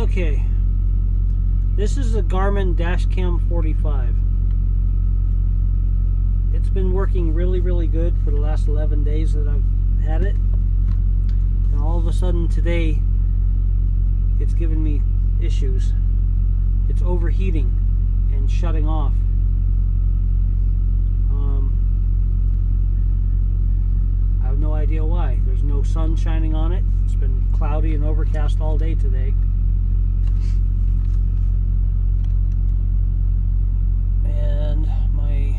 Okay, this is a Garmin dashcam 45. It's been working really good for the last 11 days that I've had it, and all of a sudden today it's given me issues. It's overheating and shutting off. I have no idea why. There's no sun shining on it. It's been cloudy and overcast all day today. And my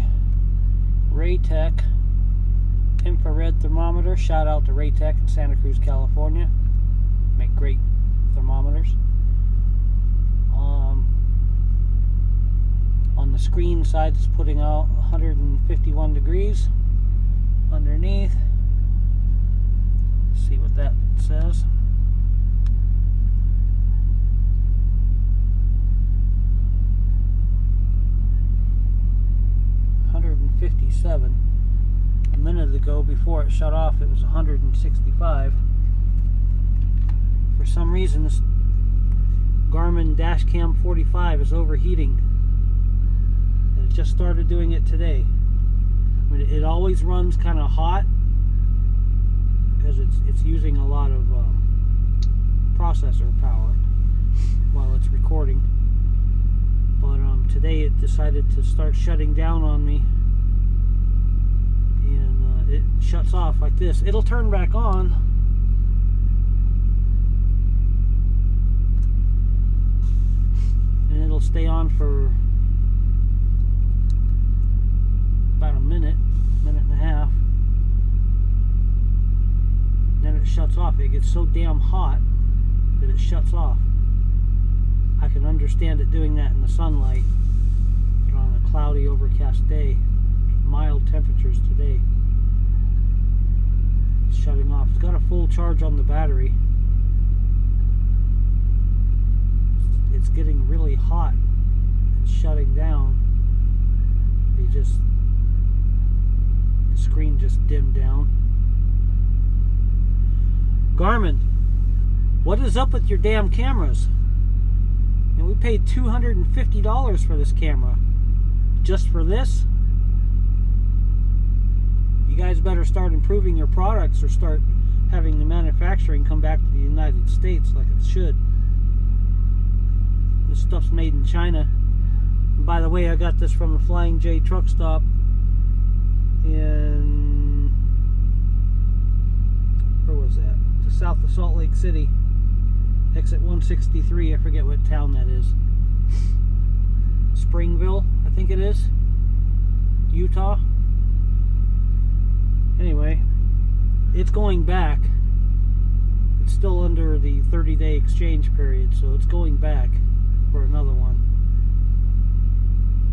Raytech infrared thermometer, shout out to Raytech in Santa Cruz, California. Make great thermometers. On the screen side, it's putting out 151 degrees. Underneath, let's see what that says. $157. A minute ago, before it shut off, it was 165. For some reason, this Garmin dashcam 45 is overheating. And it just started doing it today. I mean, it always runs kind of hot because it's using a lot of processor power while it's recording. But today it decided to start shutting down on me, and it shuts off like this. It'll turn back on, and it'll stay on for about a minute and a half. Then it shuts off. It gets so damn hot that it shuts off. I can understand it doing that in the sunlight, but on a cloudy, overcast day, mild temperatures today, it's shutting off. It's got a full charge on the battery. It's getting really hot and shutting down. The screen just dimmed down. Garmin, what is up with your damn cameras? And we paid $250 for this camera. Just for this? You guys better start improving your products or start having the manufacturing come back to the United States like it should. This stuff's made in China. And by the way, I got this from the Flying J truck stop in, where was that? Just south of Salt Lake City. Exit 163, I forget what town that is. Springville, I think it is. Utah. Anyway, it's going back. It's still under the 30-day exchange period, so it's going back for another one.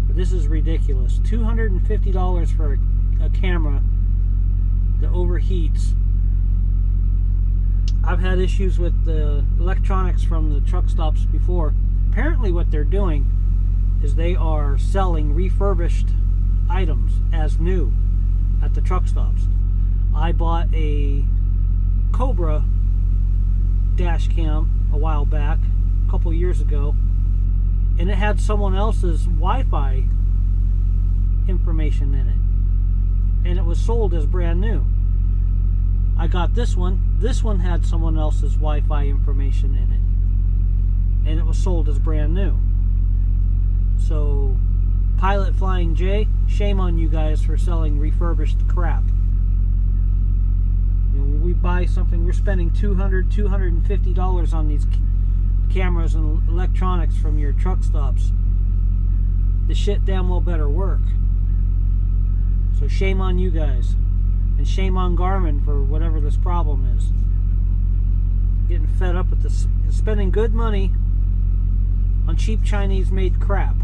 But this is ridiculous. $250 for a camera that overheats. I've had issues with the electronics from the truck stops before. Apparently what they're doing is they are selling refurbished items as new at the truck stops. I bought a Cobra dash cam a while back, a couple years ago, and it had someone else's Wi-Fi information in it, and it was sold as brand new. I got this one. This one had someone else's Wi-Fi information in it, and it was sold as brand new. So, Pilot Flying J, shame on you guys for selling refurbished crap. You know, when we buy something, we're spending $200, $250 on these cameras and electronics from your truck stops. The shit damn well better work. So shame on you guys. And shame on Garmin for whatever this problem is. Getting fed up with this, spending good money on cheap Chinese-made crap.